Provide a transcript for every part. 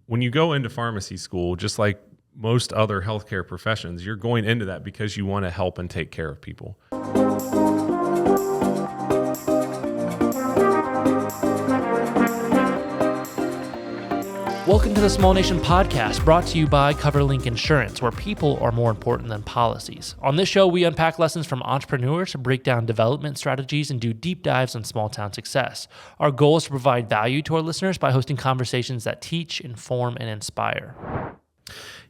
when you go into pharmacy school, just like most other healthcare professions, you're going into that because you want to help and take care of people. Welcome to the Small Nation Podcast, brought to you by CoverLink Insurance, where people are more important than policies. On this show, we unpack lessons from entrepreneurs, break down development strategies, and do deep dives on small town success. Our goal is to provide value to our listeners by hosting conversations that teach, inform, and inspire.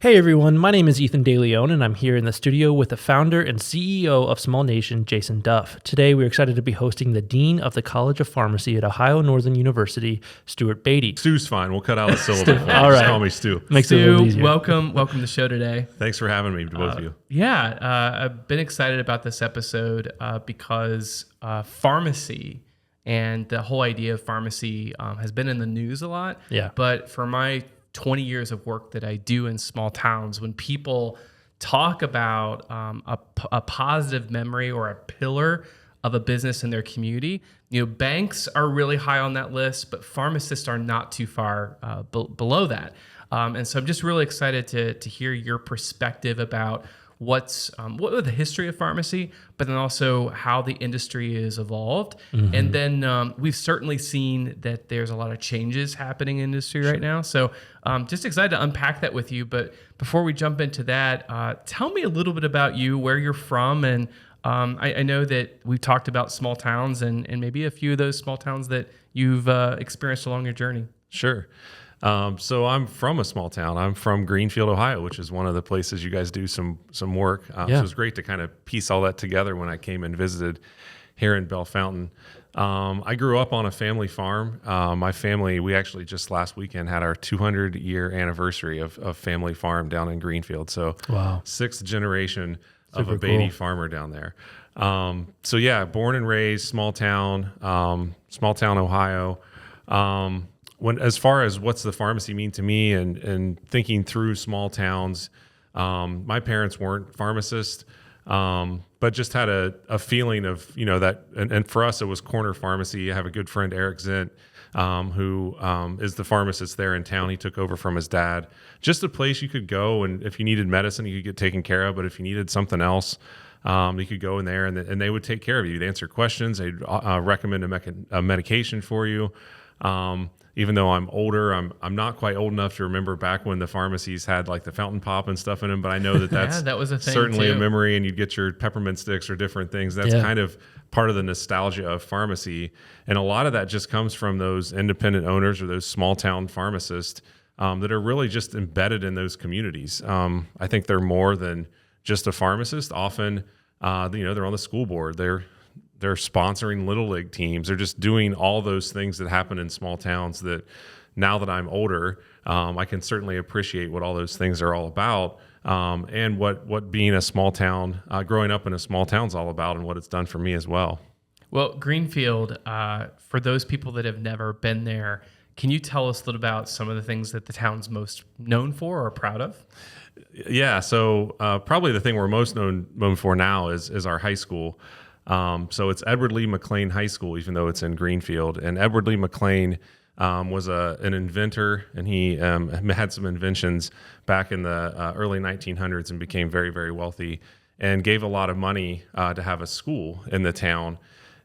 Hey everyone, my name is Ethan DeLeon, and I'm here in the studio with the founder and CEO of Small Nation, Jason Duff. Today, we're excited to be hosting the Dean of the College of Pharmacy at Ohio Northern University, Stuart Beatty. Stu's fine. We'll cut out the syllable. All right. Just call me Stu. Makes it a little easier. Welcome to the show today. Thanks for having me, both of you. I've been excited about this episode because pharmacy and the whole idea of pharmacy has been in the news a lot. Yeah. But for my 20 years of work that I do in small towns, when people talk about a positive memory or a pillar of a business in their community, banks are really high on that list, but pharmacists are not too far below that. And so I'm just really excited to hear your perspective about what the history of pharmacy, but then also how the industry is evolved. Mm-hmm. And then we've certainly seen that there's a lot of changes happening in industry right now. So just excited to unpack that with you. But before we jump into that, tell me a little bit about you, where you're from. And I know that we've talked about small towns and maybe a few of those small towns that you've experienced along your journey. Sure. So I'm from a small town. I'm from Greenfield, Ohio, which is one of the places you guys do some work. So it was great to kind of piece all that together when I came and visited here in Bellefontaine. I grew up on a family farm. My family, we actually just last weekend had our 200-year anniversary of family farm down in Greenfield. So wow. 6th generation Super of a Beatty cool. farmer down there. Born and raised, small town, Ohio. As far as what's the pharmacy mean to me and thinking through small towns, my parents weren't pharmacists, but just had a feeling of, that, and for us, it was corner pharmacy. I have a good friend, Eric Zint, who is the pharmacist there in town. He took over from his dad. Just a place you could go, and if you needed medicine, you could get taken care of, but if you needed something else, you could go in there and they would take care of you. They'd answer questions. They'd recommend a medication for you. Even though I'm older, I'm not quite old enough to remember back when the pharmacies had like the fountain pop and stuff in them, but I know that's that was a thing certainly too. a memory, and you'd get your peppermint sticks or different things. That's kind of part of the nostalgia of pharmacy. And a lot of that just comes from those independent owners or those small town pharmacists that are really just embedded in those communities. I think they're more than just a pharmacist. Often, they're on the school board. They're sponsoring Little League teams. They're just doing all those things that happen in small towns that now that I'm older, I can certainly appreciate what all those things are all about, and what being a small town, growing up in a small town is all about, and what it's done for me as well. Well, Greenfield, for those people that have never been there, can you tell us a little about some of the things that the town's most known for or proud of? Yeah, so probably the thing we're most known for now is our high school. So it's Edward Lee McLean High School, even though it's in Greenfield. And Edward Lee McLean was an inventor, and he had some inventions back in the early 1900s and became very, very wealthy and gave a lot of money to have a school in the town.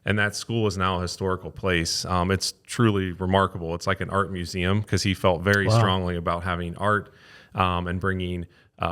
And that school is now a historical place. It's truly remarkable. It's like an art museum because he felt very strongly about having art and bringing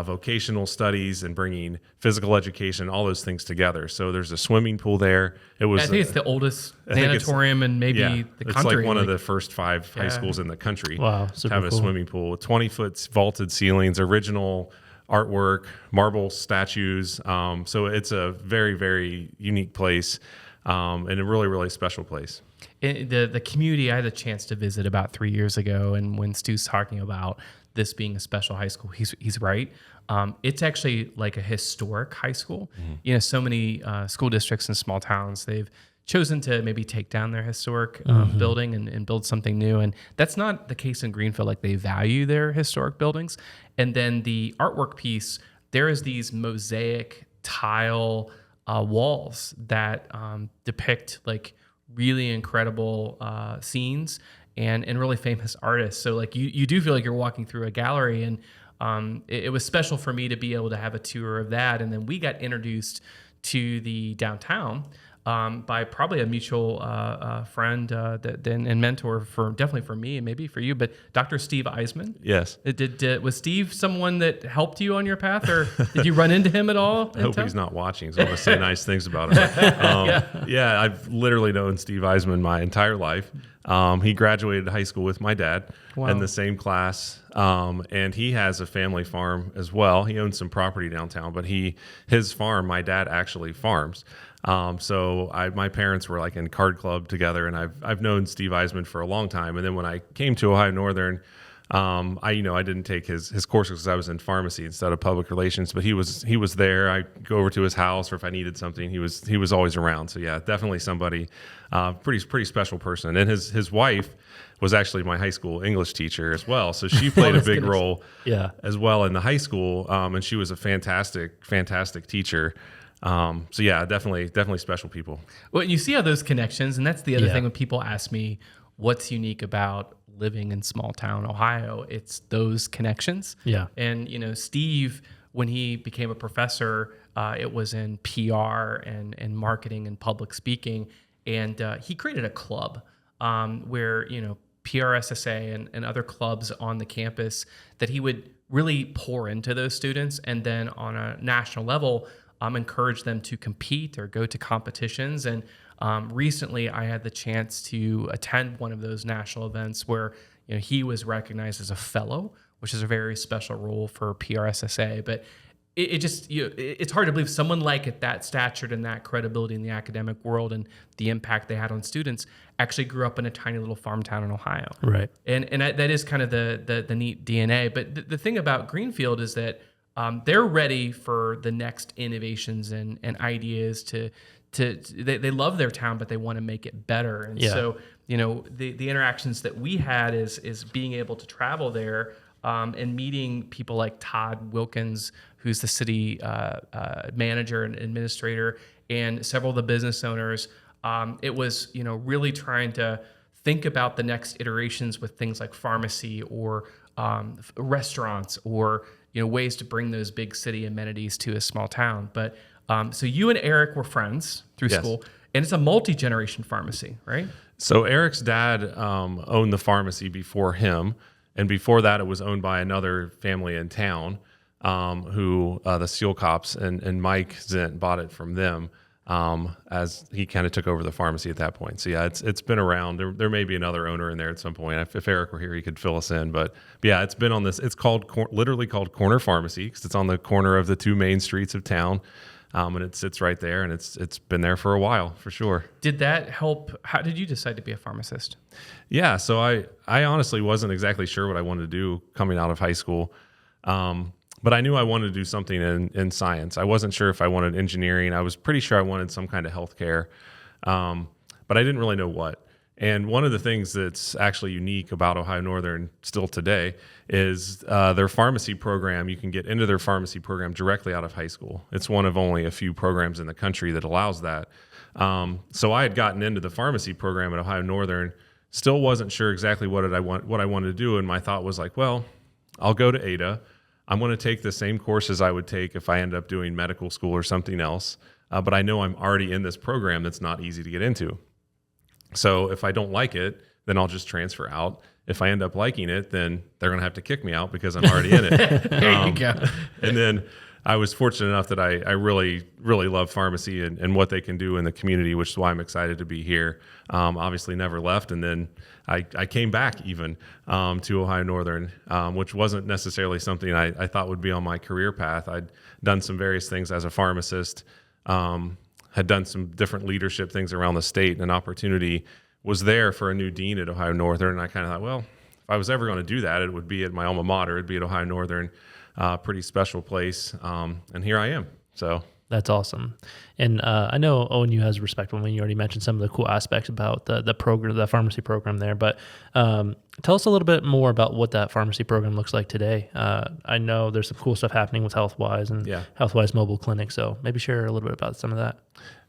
vocational studies and bringing physical education, all those things together. So there's a swimming pool there. I think it's the oldest sanatorium in maybe the country. It's like one of the first 5 high schools in the country to have a swimming pool with 20-foot vaulted ceilings, original artwork, marble statues. So it's a very, very unique place and a really, really special place. The community, I had a chance to visit about 3 years ago, and when Stu's talking about this being a special high school, he's right. It's actually like a historic high school. Mm-hmm. So many school districts in small towns, they've chosen to maybe take down their historic building and build something new. And that's not the case in Greenfield. Like, they value their historic buildings. And then the artwork piece, there is these mosaic tile walls that depict like really incredible scenes. and really famous artists. So like you do feel like you're walking through a gallery, and it was special for me to be able to have a tour of that. And then we got introduced to the downtown by probably a mutual friend and mentor definitely for me and maybe for you, but Dr. Steve Eisman. Yes. Was Steve someone that helped you on your path, or did you run into him at all? I hope he's not watching, so I'm going to say nice things about him. Yeah, I've literally known Steve Eisman my entire life. He graduated high school with my dad in the same class, and he has a family farm as well. He owns some property downtown, but his farm, my dad actually farms. So my parents were like in card club together, and I've known Steve Eisman for a long time. And then when I came to Ohio Northern, I didn't take his courses because I was in pharmacy instead of public relations, but he was there. I go over to his house, or if I needed something, he was always around. So yeah, definitely somebody, pretty special person. And his wife was actually my high school English teacher as well. So she played a big role as well in the high school. And she was a fantastic teacher. So yeah, definitely special people. Well, you see how those connections, and that's the other thing when people ask me what's unique about living in small town Ohio, it's those connections. Yeah. And Steve, when he became a professor, it was in PR and marketing and public speaking, and he created a club where PRSSA and other clubs on the campus that he would really pour into those students, and then on a national level encourage them to compete or go to competitions. And recently I had the chance to attend one of those national events where he was recognized as a fellow, which is a very special role for PRSSA. But it's hard to believe someone like at that stature and that credibility in the academic world and the impact they had on students actually grew up in a tiny little farm town in Ohio. Right. And that is kind of the neat DNA. But the thing about Greenfield is that they're ready for the next innovations and ideas they love their town, but they want to make it better. And so, the interactions that we had is being able to travel there and meeting people like Todd Wilkins, who's the city manager and administrator, and several of the business owners. It was, really trying to think about the next iterations with things like pharmacy or restaurants or ways to bring those big city amenities to a small town. But so you and Eric were friends through school, and it's a multi-generation pharmacy, right? So Eric's dad owned the pharmacy before him, and before that it was owned by another family in town who the Seal Cops and Mike Zint bought it from them as he kind of took over the pharmacy at that point. So yeah, it's been around. There may be another owner in there at some point. If Eric were here, he could fill us in. But yeah, it's been on this. It's literally called Corner Pharmacy because it's on the corner of the two main streets of town. And it sits right there, and it's been there for a while, for sure. Did that help? How did you decide to be a pharmacist? Yeah, so I honestly wasn't exactly sure what I wanted to do coming out of high school, but I knew I wanted to do something in science. I wasn't sure if I wanted engineering. I was pretty sure I wanted some kind of healthcare, but I didn't really know what. And one of the things that's actually unique about Ohio Northern still today is their pharmacy program. You can get into their pharmacy program directly out of high school. It's one of only a few programs in the country that allows that. So I had gotten into the pharmacy program at Ohio Northern, still wasn't sure exactly what I wanted to do. And my thought was like, well, I'll go to Ada. I'm going to take the same courses I would take if I end up doing medical school or something else. But I know I'm already in this program that's not easy to get into. So if I don't like it, then I'll just transfer out. If I end up liking it, then they're going to have to kick me out because I'm already in it. There you go. And then I was fortunate enough that I really, really love pharmacy and what they can do in the community, which is why I'm excited to be here. Obviously never left. And then I came back even to Ohio Northern, which wasn't necessarily something I thought would be on my career path. I'd done some various things as a pharmacist, had done some different leadership things around the state, and an opportunity was there for a new dean at Ohio Northern. And I kind of thought, well, if I was ever going to do that, it would be at my alma mater. It'd be at Ohio Northern, pretty special place. And here I am. So That's awesome. And I know ONU has respect when you already mentioned some of the cool aspects about the program, the pharmacy program there, but tell us a little bit more about what that pharmacy program looks like today. I know there's some cool stuff happening with HealthWise and HealthWise mobile clinic. So maybe share a little bit about some of that.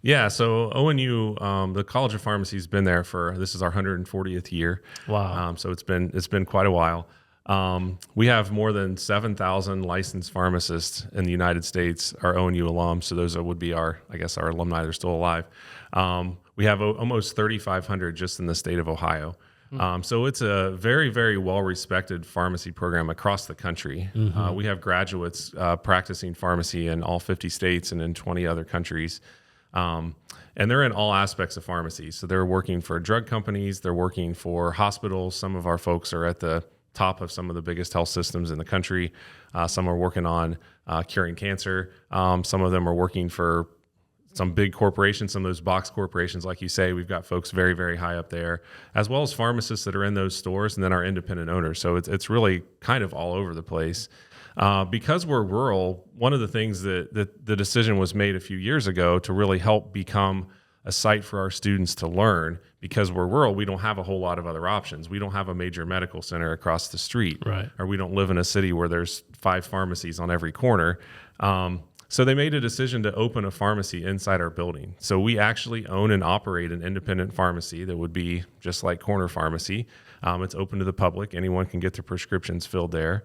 Yeah, so ONU, the College of Pharmacy has been there this is our 140th year. Wow. So it's been quite a while. We have more than 7,000 licensed pharmacists in the United States, our ONU alums. So those would be our alumni. They're still alive. We have almost 3,500 just in the state of Ohio. So it's a very, very well-respected pharmacy program across the country. We have graduates practicing pharmacy in all 50 states and in 20 other countries. And they're in all aspects of pharmacy. So they're working for drug companies. They're working for hospitals. Some of our folks are at the top of some of the biggest health systems in the country. Some are working on curing cancer. Some of them are working for some big corporations, some of those box corporations, like you say. We've got folks very, very high up there, as well as pharmacists that are in those stores, and then our independent owners. So it's really kind of all over the place. Because we're rural, one of the things that the decision was made a few years ago to really help become a site for our students to learn. Because we're rural, we don't have a whole lot of other options. We don't have a major medical center across the street, right? Or we don't live in a city where there's 5 pharmacies on every corner. So they made a decision to open a pharmacy inside our building. So we actually own and operate an independent pharmacy that would be just like Corner Pharmacy. It's open to the public. Anyone can get their prescriptions filled there.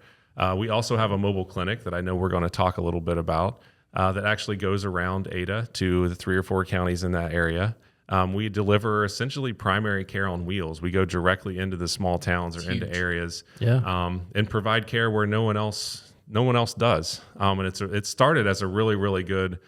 We also have a mobile clinic that I know we're going to talk a little bit about that actually goes around Ada to the 3 or 4 counties in that area. We deliver essentially primary care on wheels. We go directly into the small towns or into areas, and provide care where no one else does. And it started as a really, really good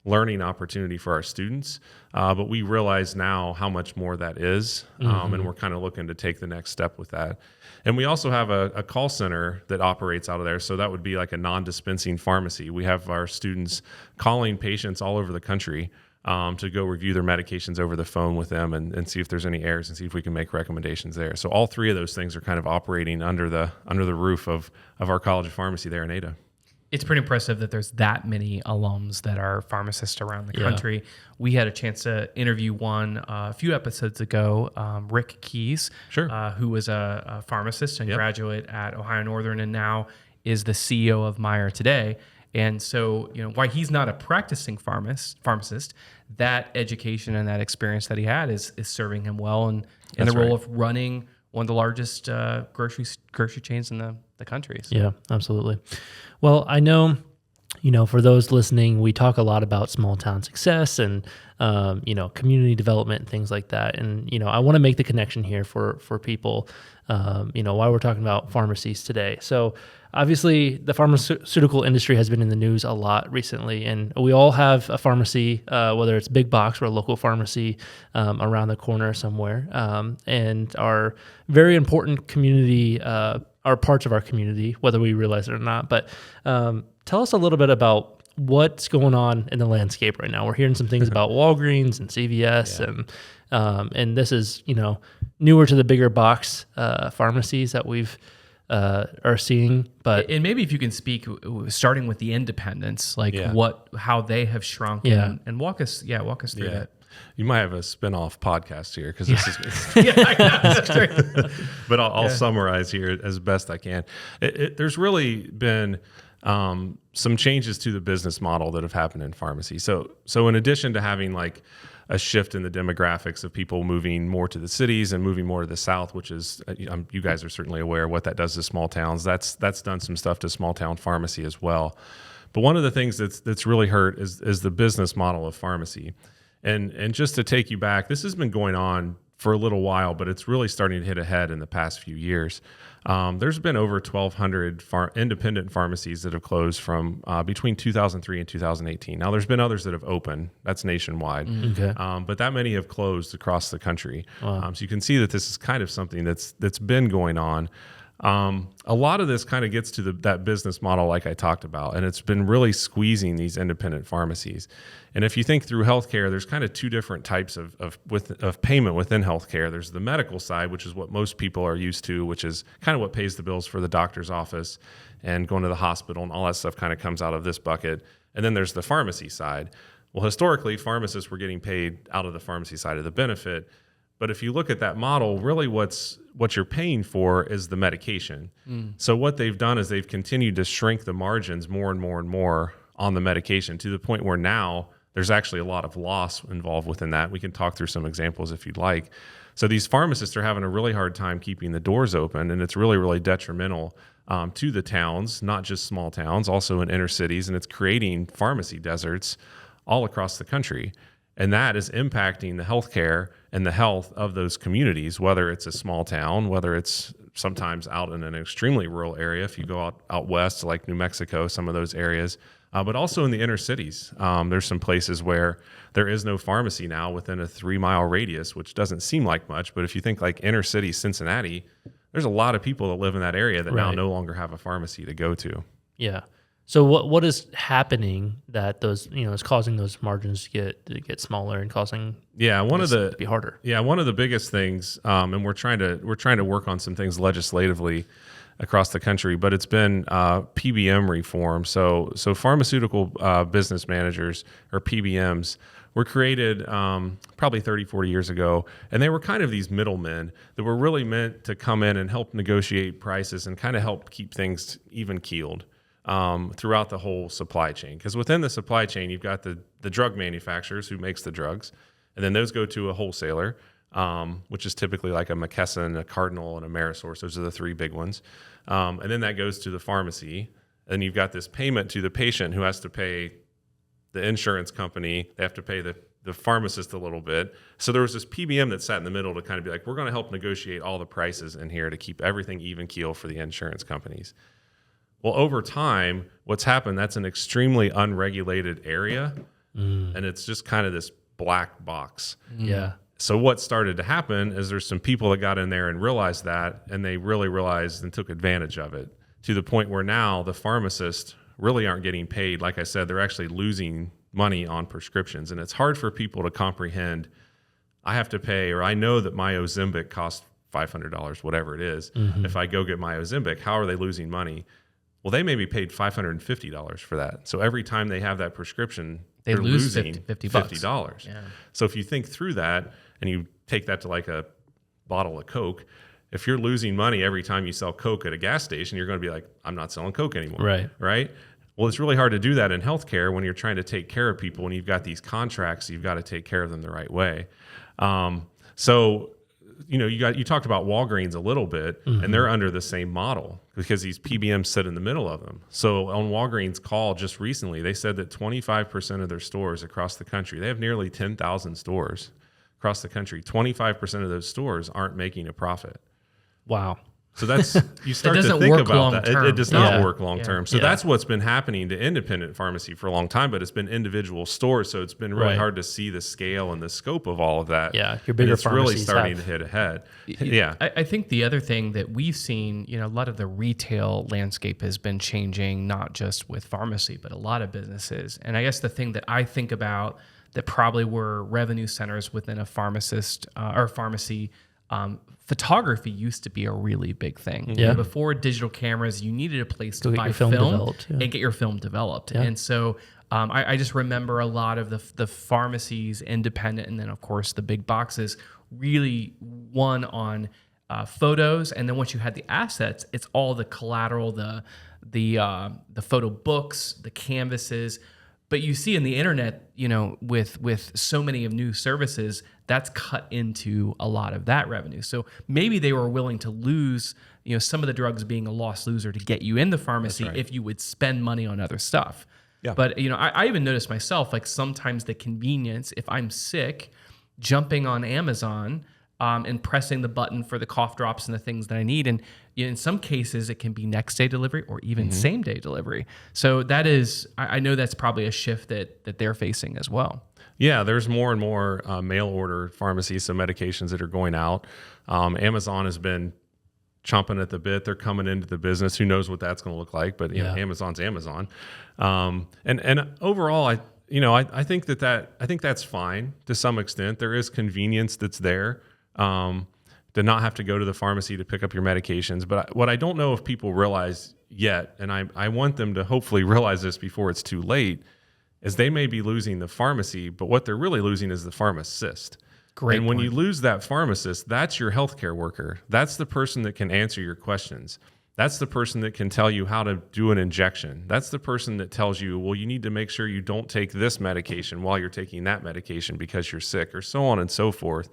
learning opportunity for our students, but we realize now how much more that is, and we're kind of looking to take the next step with that. And we also have a call center that operates out of there, so that would be like a non-dispensing pharmacy. We have our students calling patients all over the country to go review their medications over the phone with them and see if there's any errors and see if we can make recommendations there. So all 3 of those things are kind of operating under the roof of our College of Pharmacy there in Ada. It's pretty impressive that there's that many alums that are pharmacists around the country. We had a chance to interview one a few episodes ago, Rick Keys, who was a pharmacist and graduate at Ohio Northern and now is the CEO of Meyer today. And so, while he's not a practicing pharmacist, that education and that experience that he had is serving him well in the role of running one of the largest grocery chains in the country. So. Yeah, absolutely. Well, I know, for those listening, we talk a lot about small town success and, community development and things like that. And, I want to make the connection here for people, why we're talking about pharmacies today. So obviously the pharmaceutical industry has been in the news a lot recently, and we all have a pharmacy, whether it's big box or a local pharmacy around the corner somewhere, and our very important community, are parts of our community, whether we realize it or not. But tell us a little bit about what's going on in the landscape right now. We're hearing some things about Walgreens and CVS, and this is newer to the bigger box pharmacies that we've are seeing. But and maybe if you can speak, starting with the independents, like how they have shrunk, and walk us through that. You might have a spin-off podcast here because this is I know. but I'll summarize here as best I can. There's really been some changes to the business model that have happened in pharmacy. So in addition to having like a shift in the demographics of people moving more to the cities and moving more to the South, which is, you guys are certainly aware of what that does to small towns. That's done some stuff to small town pharmacy as well. But one of the things that's really hurt is the business model of pharmacy. And just to take you back, this has been going on for a little while, but it's really starting to hit ahead in the past few years. There's been over 1,200 independent pharmacies that have closed from between 2003 and 2018. Now, there's been others that have opened. That's nationwide. Okay. But that many have closed across the country. Wow. So you can see that this is kind of something that's been going on. A lot of this kind of gets to that business model like I talked about, and it's been really squeezing these independent pharmacies. And if you think through healthcare, there's kind of 2 different types of payment within healthcare. There's the medical side, which is what most people are used to, which is kind of what pays the bills for the doctor's office and going to the hospital, and all that stuff kind of comes out of this bucket. And then there's the pharmacy side. Well, historically, pharmacists were getting paid out of the pharmacy side of the benefit. But if you look at that model, really what you're paying for is the medication. So what they've done is they've continued to shrink the margins more and more and more on the medication, to the point where now there's actually a lot of loss involved within that. We can talk through some examples if you'd like. So these pharmacists are having a really hard time keeping the doors open, and it's really, really detrimental to the towns, not just small towns, also in inner cities, and it's creating pharmacy deserts all across the country. And that is impacting the healthcare and the health of those communities, whether it's a small town, whether it's sometimes out in an extremely rural area, if you go out west to like New Mexico, some of those areas, but also in the inner cities. There's some places where there is no pharmacy now within a 3-mile radius, which doesn't seem like much, but if you think like inner city Cincinnati, there's a lot of people that live in that area that now no longer have a pharmacy to go to. Yeah. So what is happening that those is causing those margins to get smaller and causing to be harder? Yeah, one of the biggest things, and we're trying to work on some things legislatively across the country, but it's been PBM reform. So pharmaceutical business managers, or PBMs, were created probably 30, 40 years ago, and they were kind of these middlemen that were really meant to come in and help negotiate prices and kind of help keep things even keeled throughout the whole supply chain. Because within the supply chain, you've got the drug manufacturers who makes the drugs, and then those go to a wholesaler, which is typically like a McKesson, a Cardinal, and a Amerisource. Those are the 3 big ones. And then that goes to the pharmacy. And you've got this payment to the patient who has to pay the insurance company. They have to pay the pharmacist a little bit. So there was this PBM that sat in the middle to kind of be like, we're going to help negotiate all the prices in here to keep everything even keel for the insurance companies. Well, over time, what's happened, that's an extremely unregulated area, and it's just kind of this black box. Yeah. So what started to happen is there's some people that got in there and realized that, and they really realized and took advantage of it, to the point where now the pharmacists really aren't getting paid. Like I said, they're actually losing money on prescriptions, and it's hard for people to comprehend. I have to pay, or I know that my Ozempic costs $500, whatever it is. If I go get my Ozempic, how are they losing money? Well, they may be paid $550 for that. So every time they have that prescription, they're lose losing $50. Yeah. So if you think through that and you take that to like a bottle of Coke, if you're losing money every time you sell Coke at a gas station, you're going to be like, I'm not selling Coke anymore. Right? Well, it's really hard to do that in healthcare when you're trying to take care of people and you've got these contracts, you've got to take care of them the right way. You talked about Walgreens a little bit, and they're under the same model because these PBMs sit in the middle of them. So on Walgreens' call just recently, they said that 25% of their stores across the country, they have nearly 10,000 stores across the country, 25% of those stores aren't making a profit. Wow. So that's, you start to think about that. It does not work long term. So that's what's been happening to independent pharmacy for a long time, but it's been individual stores. So it's been really hard to see the scale and the scope of all of that. Yeah, your bigger pharmacies really starting to hit ahead. Yeah. I think the other thing that we've seen, a lot of the retail landscape has been changing, not just with pharmacy, but a lot of businesses. And I guess the thing that I think about that probably were revenue centers within a pharmacist or pharmacy, photography used to be a really big thing. Yeah. Before digital cameras, you needed a place to buy film developed, and get your film developed. Yeah. And so I just remember a lot of the pharmacies, independent, and then of course the big boxes, really won on photos. And then once you had the assets, it's all the collateral, the photo books, the canvases. But you see in the internet, with so many of new services, that's cut into a lot of that revenue. So maybe they were willing to lose, some of the drugs being a lost loser to get you in the pharmacy if you would spend money on other stuff. Yeah. But, I even noticed myself, like sometimes the convenience, if I'm sick, jumping on Amazon and pressing the button for the cough drops and the things that I need. And in some cases, it can be next day delivery or even same day delivery. So that is, I know that's probably a shift that they're facing as well. Yeah, there's more and more mail order pharmacies, so medications that are going out. Amazon has been chomping at the bit. They're coming into the business. Who knows what that's going to look like? But Amazon's Amazon. And overall, I think that's fine to some extent. There is convenience that's there. To not have to go to the pharmacy to pick up your medications. But what I don't know if people realize yet, and I want them to hopefully realize this before it's too late, is they may be losing the pharmacy, but what they're really losing is the pharmacist. Great And when point. you lose that pharmacist, that's your healthcare worker. That's the person that can answer your questions. That's the person that can tell you how to do an injection. That's the person that tells you, well, you need to make sure you don't take this medication while you're taking that medication because you're sick, or so on and so forth.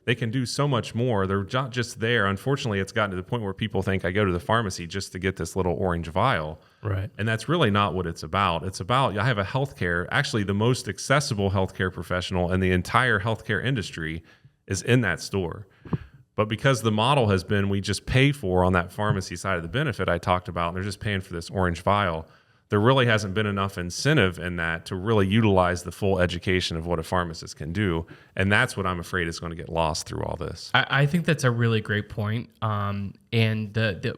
They can do so much more. They're not just there. Unfortunately, it's gotten to the point where people think I go to the pharmacy just to get this little orange vial. Right. And that's really not what it's about. It's about, I have a healthcare, actually the most accessible healthcare professional in the entire healthcare industry is in that store. But because the model has been, we just pay for on that pharmacy side of the benefit I talked about, and they're just paying for this orange vial, there really hasn't been enough incentive in that to really utilize the full education of what a pharmacist can do. And that's what I'm afraid is going to get lost through all this. I think that's a really great point. And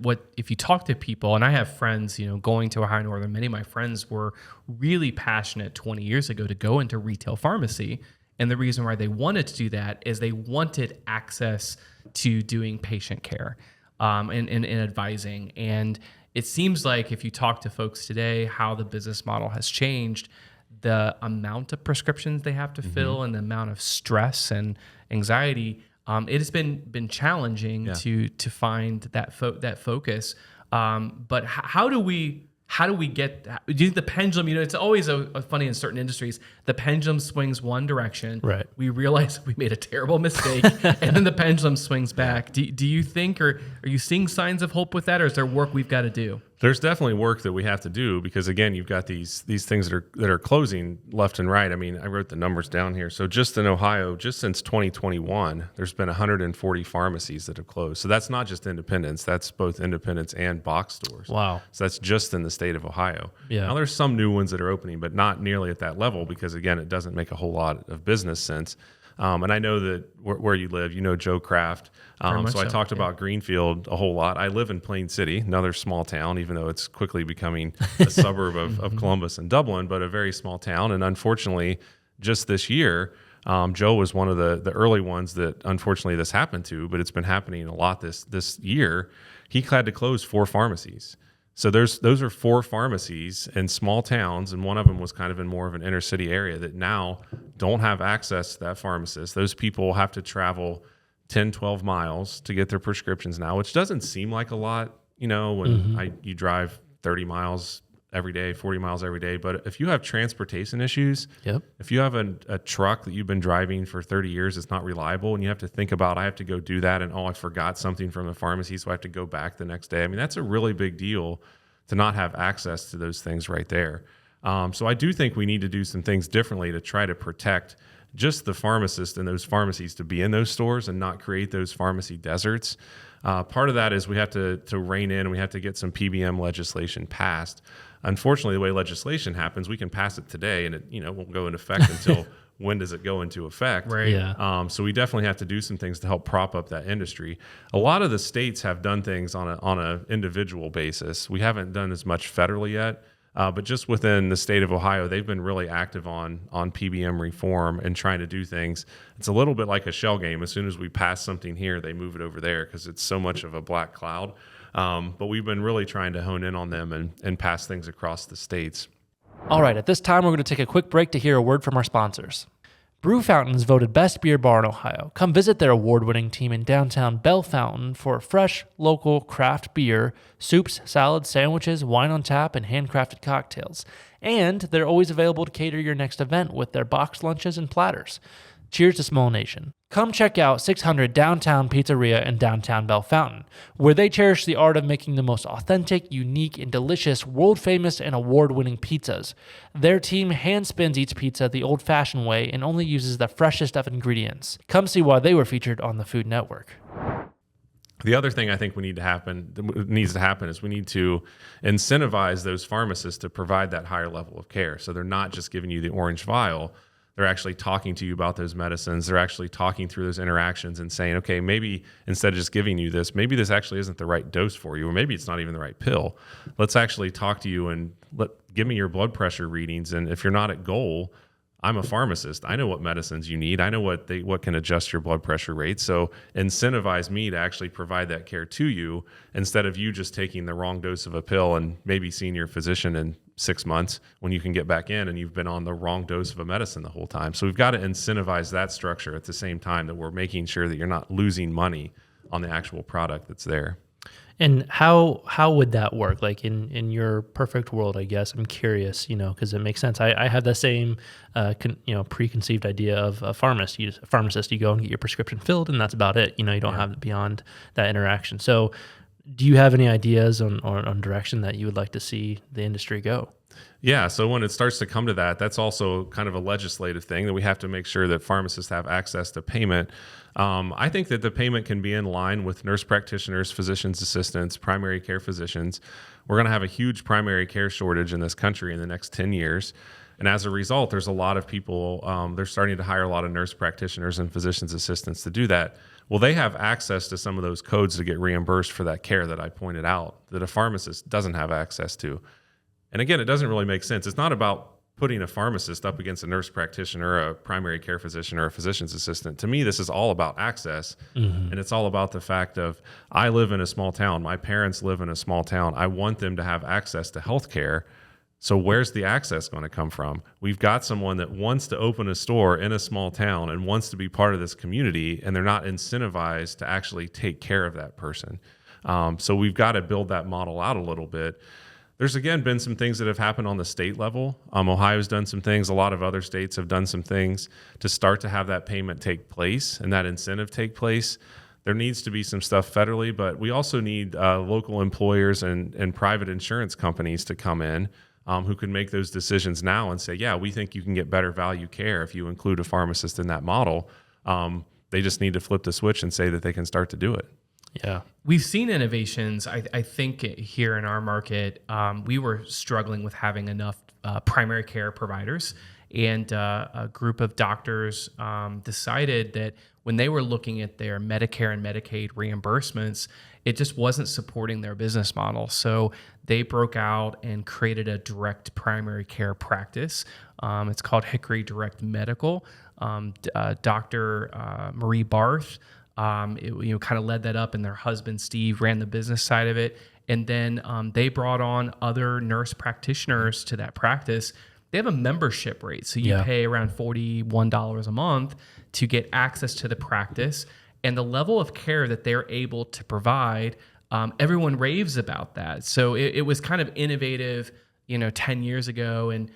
what if you talk to people, and I have friends, going to Ohio Northern, many of my friends were really passionate 20 years ago to go into retail pharmacy. And the reason why they wanted to do that is they wanted access to doing patient care and advising. And it seems like if you talk to folks today, how the business model has changed, the amount of prescriptions they have to fill and the amount of stress and anxiety, it has been challenging to find that focus. But how do we get? Do you think the pendulum? It's always a funny in certain industries. The pendulum swings one direction. Right. We realize we made a terrible mistake, and then the pendulum swings back. Do you think, or are you seeing signs of hope with that, or is there work we've got to do? There's definitely work that we have to do because, again, you've got these things that are closing left and right. I mean, I wrote the numbers down here. So just in Ohio, just since 2021, there's been 140 pharmacies that have closed. So that's not just independents. That's both independents and box stores. Wow. So that's just in the state of Ohio. Yeah. Now, there's some new ones that are opening, but not nearly at that level because, again, it doesn't make a whole lot of business sense. And I know that where you live, Joe Kraft. So I talked about Greenfield a whole lot. I live in Plain City, another small town, even though it's quickly becoming a suburb of Columbus and Dublin, but a very small town. And unfortunately, just this year, Joe was one of the early ones that unfortunately this happened to, but it's been happening a lot this year. He had to close 4 pharmacies. So those are 4 pharmacies in small towns, and one of them was kind of in more of an inner city area that now don't have access to that pharmacist. Those people have to travel 10, 12 miles to get their prescriptions now, which doesn't seem like a lot, when you drive 30 miles every day, 40 miles every day. But if you have transportation issues, if you have a truck that you've been driving for 30 years, it's not reliable, and you have to think about, I have to go do that, and I forgot something from the pharmacy, so I have to go back the next day. I mean, that's a really big deal to not have access to those things right there. So I do think we need to do some things differently to try to protect just the pharmacist and those pharmacies to be in those stores and not create those pharmacy deserts. Part of that is we have to rein in, and we have to get some PBM legislation passed. Unfortunately, the way legislation happens, we can pass it today and it won't go into effect until when does it go into effect? Right. Yeah. So we definitely have to do some things to help prop up that industry. A lot of the states have done things on a individual basis. We haven't done as much federally yet. But just within the state of Ohio, they've been really active on PBM reform and trying to do things. It's a little bit like a shell game. As soon as we pass something here, they move it over there because it's so much of a black cloud. But we've been really trying to hone in on them and pass things across the states. All right, at this time, we're going to take a quick break to hear a word from our sponsors. Brew Fountain is voted best beer bar in Ohio. Come visit their award-winning team in downtown Bell Fountain for fresh, local craft beer, soups, salads, sandwiches, wine on tap, and handcrafted cocktails. And they're always available to cater your next event with their boxed lunches and platters. Cheers to Small Nation. Come check out 600 Downtown Pizzeria in downtown Bell Fountain, where they cherish the art of making the most authentic, unique, and delicious, world-famous and award-winning pizzas. Their team hand-spins each pizza the old-fashioned way and only uses the freshest of ingredients. Come see why they were featured on the Food Network. The other thing I think needs to happen is we need to incentivize those pharmacists to provide that higher level of care. So they're not just giving you the orange vial. They're actually talking to you about those medicines. They're actually talking through those interactions and saying, okay, maybe instead of just giving you this, maybe this actually isn't the right dose for you, or maybe it's not even the right pill. Let's actually talk to you and give me your blood pressure readings. And if you're not at goal, I'm a pharmacist. I know what medicines you need. I know what can adjust your blood pressure rate. So incentivize me to actually provide that care to you instead of you just taking the wrong dose of a pill and maybe seeing your physician and 6 months when you can get back in and you've been on the wrong dose of a medicine the whole time. So we've got to incentivize that structure at the same time that we're making sure that you're not losing money on the actual product that's there. And how would that work? Like in your perfect world, I guess I'm curious, because it makes sense. I have the same, preconceived idea of a pharmacist. You go and get your prescription filled, and that's about it. You don't have beyond that interaction. So, do you have any ideas on direction that you would like to see the industry go? Yeah. So when it starts to come to that, that's also kind of a legislative thing that we have to make sure that pharmacists have access to payment. I think that the payment can be in line with nurse practitioners, physician's assistants, primary care physicians. We're going to have a huge primary care shortage in this country in the next 10 years. And as a result, there's a lot of people, they're starting to hire a lot of nurse practitioners and physician's assistants to do that. Well, they have access to some of those codes to get reimbursed for that care that I pointed out that a pharmacist doesn't have access to. And again, it doesn't really make sense. It's not about putting a pharmacist up against a nurse practitioner, a primary care physician, or a physician's assistant. To me, this is all about access. And it's all about the fact of, I live in a small town. My parents live in a small town. I want them to have access to healthcare. So where's the access going to come from? We've got someone that wants to open a store in a small town and wants to be part of this community, and they're not incentivized to actually take care of that person. So we've got to build that model out a little bit. There's, again, been some things that have happened on the state level. Ohio's done some things. A lot of other states have done some things to start to have that payment take place and that incentive take place. There needs to be some stuff federally, but we also need local employers and private insurance companies to come in who can make those decisions now and say, yeah, we think you can get better value care if you include a pharmacist in that model. They just need to flip the switch and say that they can start to do it. Yeah. We've seen innovations. I think here in our market, we were struggling with having enough primary care providers, and a group of doctors decided that when they were looking at their Medicare and Medicaid reimbursements, it just wasn't supporting their business model. So they broke out and created a direct primary care practice. It's called Hickory Direct Medical. Dr. Marie Barth kind of led that up, and their husband Steve ran the business side of it. And then they brought on other nurse practitioners to that practice. They have a membership rate, so you pay around $41 a month to get access to the practice, and the level of care that they're able to provide. Everyone raves about that. So it was kind of innovative, 10 years ago, and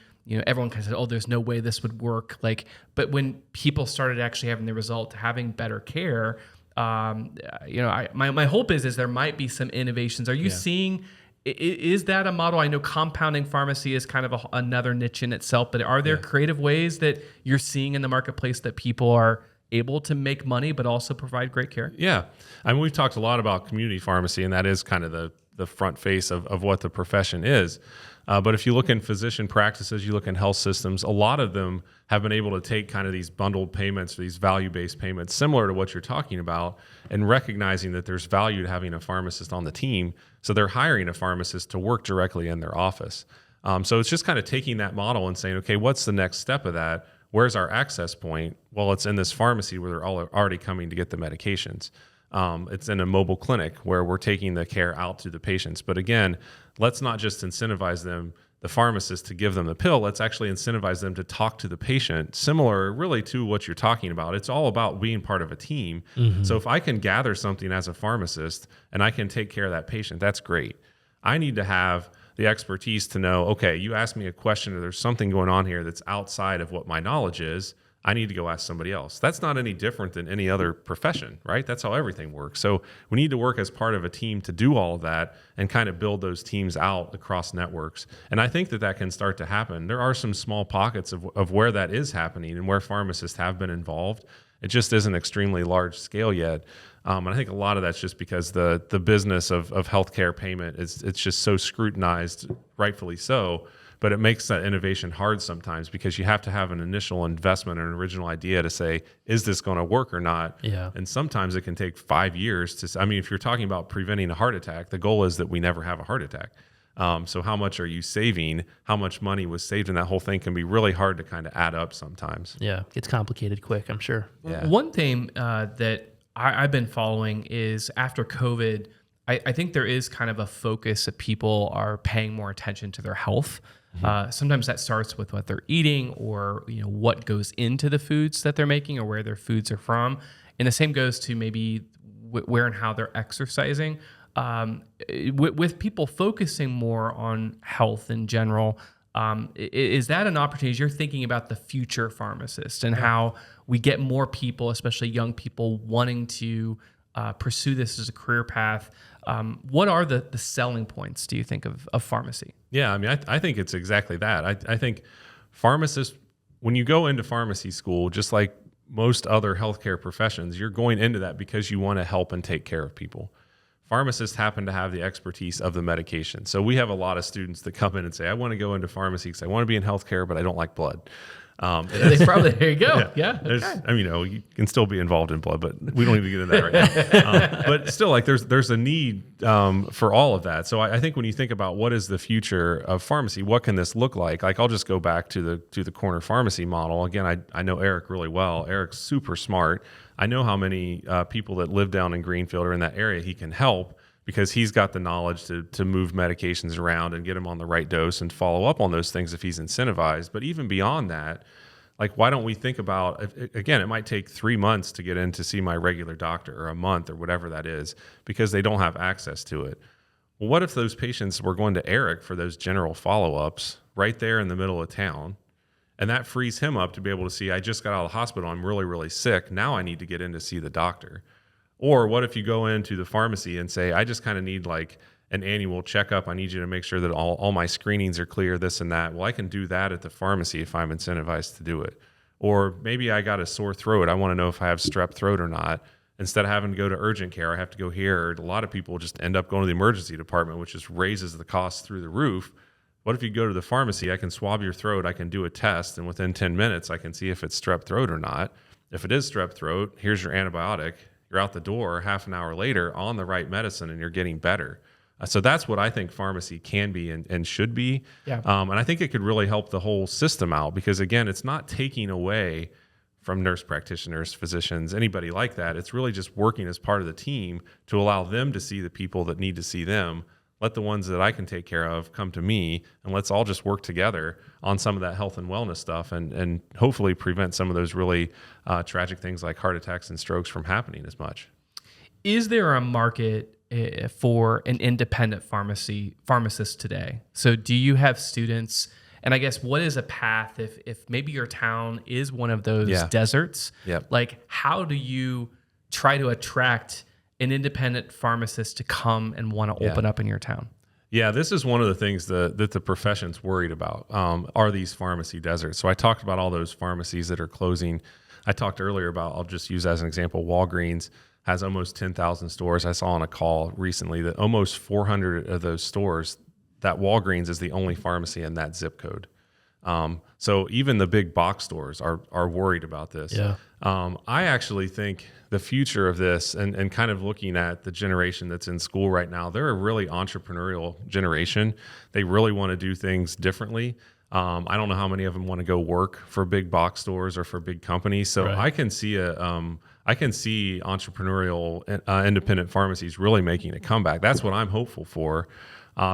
everyone kind of said, "Oh, there's no way this would work." But when people started actually having the result, having better care, my hope is there might be some innovations. Are you seeing? Is that a model? I know compounding pharmacy is kind of another niche in itself, but are there creative ways that you're seeing in the marketplace that people are able to make money but also provide great care? Yeah. I mean, we've talked a lot about community pharmacy, and that is kind of the front face of what the profession is. But if you look in physician practices, you look in health systems, a lot of them have been able to take kind of these bundled payments, these value-based payments, similar to what you're talking about, and recognizing that there's value to having a pharmacist on the team. So they're hiring a pharmacist to work directly in their office. So it's just kind of taking that model and saying, okay, what's the next step of that? Where's our access point? Well, it's in this pharmacy where they're all already coming to get the medications. It's in a mobile clinic where we're taking the care out to the patients. But again, let's not just incentivize them, the pharmacist, to give them the pill. Let's actually incentivize them to talk to the patient, similar really to what you're talking about. It's all about being part of a team. So if I can gather something as a pharmacist and I can take care of that patient, that's great. I need to have the expertise to know, okay, you asked me a question or there's something going on here that's outside of what my knowledge is. I need to go ask somebody else. That's not any different than any other profession, right? That's how everything works. So we need to work as part of a team to do all of that and kind of build those teams out across networks. And I think that can start to happen. There are some small pockets of where that is happening and where pharmacists have been involved. It just isn't extremely large scale yet. And I think a lot of that's just because the business of healthcare payment it's just so scrutinized, rightfully so. But it makes that innovation hard sometimes because you have to have an initial investment or an original idea to say, is this going to work or not? Yeah. And sometimes it can take 5 years to, if you're talking about preventing a heart attack, the goal is that we never have a heart attack. So how much are you saving? How much money was saved? And that whole thing can be really hard to kind of add up sometimes. Yeah. Gets complicated quick, I'm sure. Yeah. One thing that I've been following is after COVID, I think there is kind of a focus that people are paying more attention to their health. Sometimes that starts with what they're eating, or what goes into the foods that they're making, or where their foods are from. And the same goes to maybe where and how they're exercising. With people focusing more on health in general, is that an opportunity as you're thinking about the future pharmacist and how we get more people, especially young people, wanting to pursue this as a career path? What are the selling points, do you think, of pharmacy? Yeah, I mean, I think it's exactly that. I think pharmacists, when you go into pharmacy school, just like most other healthcare professions, you're going into that because you want to help and take care of people. Pharmacists happen to have the expertise of the medication. So we have a lot of students that come in and say, I want to go into pharmacy because I want to be in healthcare, but I don't like blood. They probably, there you go. Yeah. Okay. I mean, you can still be involved in blood, but we don't need to get into that right now. But still, like there's a need for all of that. So I think when you think about what is the future of pharmacy, what can this look like? Like I'll just go back to the corner pharmacy model. Again, I know Eric really well. Eric's super smart. I know how many people that live down in Greenfield or in that area he can help, because he's got the knowledge to move medications around and get them on the right dose and follow up on those things if he's incentivized. But even beyond that, like, why don't we think about, again, it might take 3 months to get in to see my regular doctor, or a month, or whatever that is, because they don't have access to it. Well, what if those patients were going to Eric for those general follow-ups right there in the middle of town? And that frees him up to be able to see, I just got out of the hospital, I'm really, really sick. Now I need to get in to see the doctor. Or what if you go into the pharmacy and say, I just kind of need like an annual checkup. I need you to make sure that all my screenings are clear, this and that. Well, I can do that at the pharmacy if I'm incentivized to do it. Or maybe I got a sore throat. I want to know if I have strep throat or not. Instead of having to go to urgent care, I have to go here. A lot of people just end up going to the emergency department, which just raises the cost through the roof. What if you go to the pharmacy? I can swab your throat. I can do a test. And within 10 minutes, I can see if it's strep throat or not. If it is strep throat, here's your antibiotic. You're out the door half an hour later on the right medicine, and you're getting better. So that's what I think pharmacy can be and should be. Yeah. And I think it could really help the whole system out, because, again, it's not taking away from nurse practitioners, physicians, anybody like that. It's really just working as part of the team to allow them to see the people that need to see them. Let the ones that I can take care of come to me, and let's all just work together on some of that health and wellness stuff, and hopefully prevent some of those really tragic things like heart attacks and strokes from happening as much. Is there a market for an independent pharmacist today? So do you have students, and I guess what is a path if maybe your town is one of those deserts? Yep. Like, how do you try to attract an independent pharmacist to come and want to open up in your town? Yeah, this is one of the things that the profession's worried about, are these pharmacy deserts. So I talked about all those pharmacies that are closing. I talked earlier about, I'll just use as an example, Walgreens has almost 10,000 stores. I saw on a call recently that almost 400 of those stores, that Walgreens is the only pharmacy in that zip code. So even the big box stores are worried about this. Yeah. I actually think the future of this, and kind of looking at the generation that's in school right now, they're a really entrepreneurial generation. They really want to do things differently. I don't know how many of them want to go work for big box stores or for big companies. So I can see entrepreneurial independent pharmacies really making a comeback. That's what I'm hopeful for.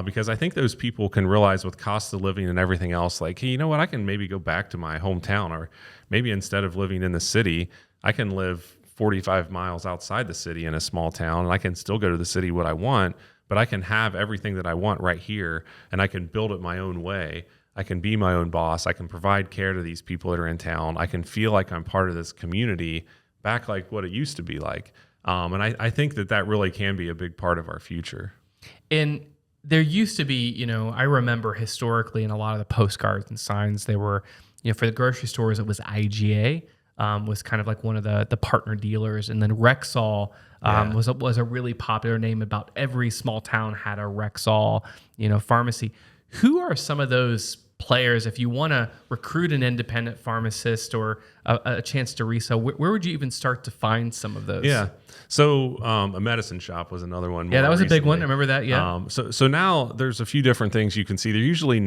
Because I think those people can realize, with cost of living and everything else, like, hey, you know what, I can maybe go back to my hometown, or maybe instead of living in the city, I can live 45 miles outside the city in a small town, and I can still go to the city what I want, but I can have everything that I want right here, and I can build it my own way. I can be my own boss. I can provide care to these people that are in town. I can feel like I'm part of this community back like what it used to be like. And I think that really can be a big part of our future. And there used to be, I remember historically in a lot of the postcards and signs, they were, for the grocery stores, it was IGA, was kind of like one of the partner dealers. And then Rexall was a really popular name. About every small town had a Rexall, pharmacy. Who are some of those players, if you want to recruit an independent pharmacist or a chance to resell, where would you even start to find some of those? Yeah. So a medicine shop was another one. Yeah, that was recently. a big one. I remember that. Yeah. So now there's a few different things you can see. They're usually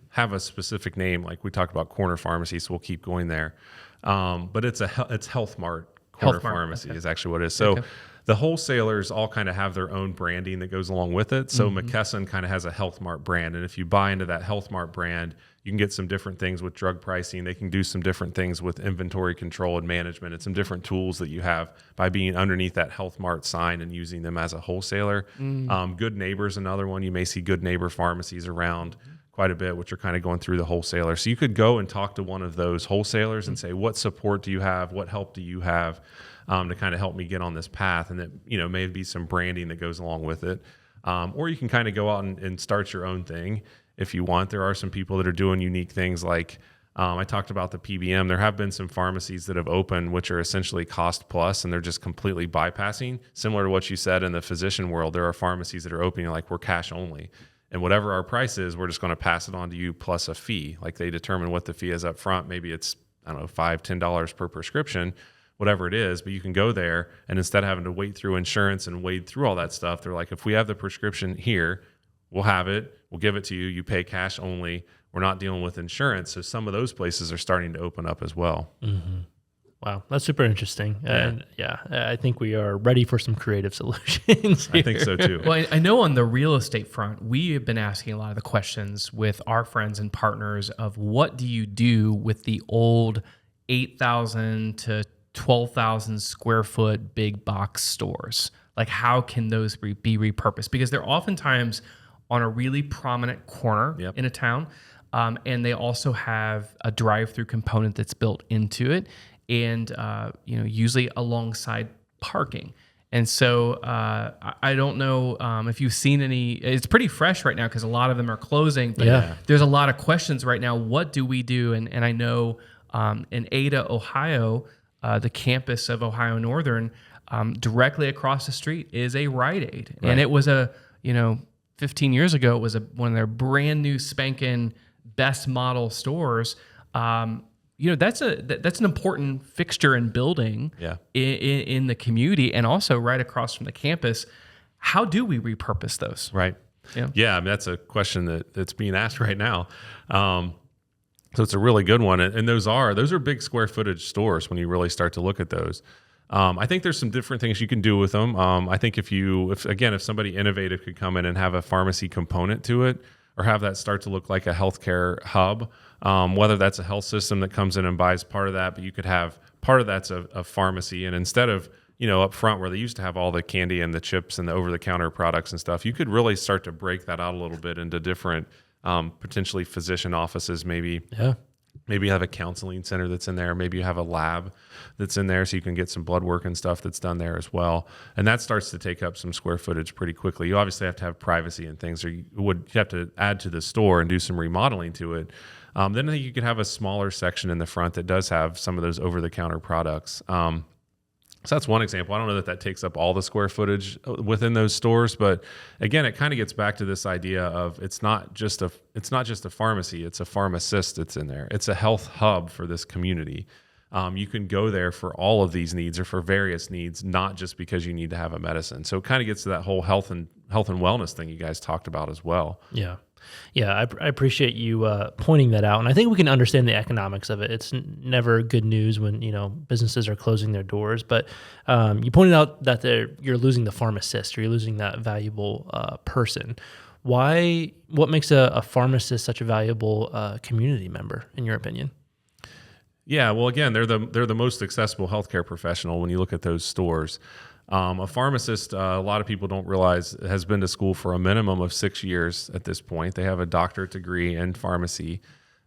have a specific name. Like we talked about corner pharmacy, so we'll keep going there. But it's Health Mart. Corner Pharmacy is actually what it is. So The wholesalers all kind of have their own branding that goes along with it. So McKesson kind of has a Health Mart brand. And if you buy into that Health Mart brand, you can get some different things with drug pricing. They can do some different things with inventory control and management and some different tools that you have by being underneath that Health Mart sign and using them as a wholesaler. Good Neighbor's another one. You may see Good Neighbor pharmacies around quite a bit, which are kind of going through the wholesaler. So you could go and talk to one of those wholesalers and say, what support do you have? What help do you have to kind of help me get on this path? And that, maybe some branding that goes along with it. Or you can kind of go out and start your own thing if you want. There are some people that are doing unique things like, I talked about the PBM. There have been some pharmacies that have opened, which are essentially cost plus, and they're just completely bypassing. Similar to what you said in the physician world, there are pharmacies that are opening like, we're cash only. And whatever our price is, we're just going to pass it on to you plus a fee. Like they determine what the fee is up front. Maybe it's, $5, $10 per prescription, whatever it is. But you can go there, and instead of having to wait through insurance and wade through all that stuff, they're like, if we have the prescription here, we'll have it. We'll give it to you. You pay cash only. We're not dealing with insurance. So some of those places are starting to open up as well. Mm-hmm. Wow, that's super interesting. And I think we are ready for some creative solutions here. I think so too. Well, I know on the real estate front, we have been asking a lot of the questions with our friends and partners of what do you do with the old 8,000 to 12,000 square foot big box stores? Like how can those be repurposed? Because they're oftentimes on a really prominent corner in a town. And they also have a drive-through component that's built into it. And usually alongside parking. And so I don't know if you've seen any. It's pretty fresh right now because a lot of them are closing. But there's a lot of questions right now. What do we do? And I know in Ada, Ohio, the campus of Ohio Northern, directly across the street is a Rite Aid, and it was 15 years ago, it was one of their brand new spanking best model stores. That's an important fixture and building in the community, and also right across from the campus. How do we repurpose those? Right. Yeah. I mean, that's a question that's being asked right now. So it's a really good one. And those are big square footage stores when you really start to look at those. I think there's some different things you can do with them. I think if somebody innovative could come in and have a pharmacy component to it, or have that start to look like a healthcare hub, whether that's a health system that comes in and buys part of that, but you could have part of that's a pharmacy. And instead of, up front where they used to have all the candy and the chips and the over-the-counter products and stuff, you could really start to break that out a little bit into different, potentially physician offices, maybe. Yeah. Maybe you have a counseling center that's in there. Maybe you have a lab that's in there so you can get some blood work and stuff that's done there as well. And that starts to take up some square footage pretty quickly. You obviously have to have privacy and things, or you have to add to the store and do some remodeling to it. Then I think you could have a smaller section in the front that does have some of those over-the-counter products. So that's one example. I don't know that takes up all the square footage within those stores, but again, it kind of gets back to this idea of it's not just a pharmacy, it's a pharmacist that's in there. It's a health hub for this community. You can go there for all of these needs or for various needs, not just because you need to have a medicine. So it kind of gets to that whole health and wellness thing you guys talked about as well. Yeah. Yeah, I appreciate you pointing that out, and I think we can understand the economics of it. It's never good news when businesses are closing their doors, but you pointed out that you're losing the pharmacist, or you're losing that valuable person. What makes a pharmacist such a valuable community member, in your opinion? Yeah, well, again, they're the most accessible healthcare professional when you look at those stores. A pharmacist, a lot of people don't realize, has been to school for a minimum of 6 years at this point. They have a doctorate degree in pharmacy.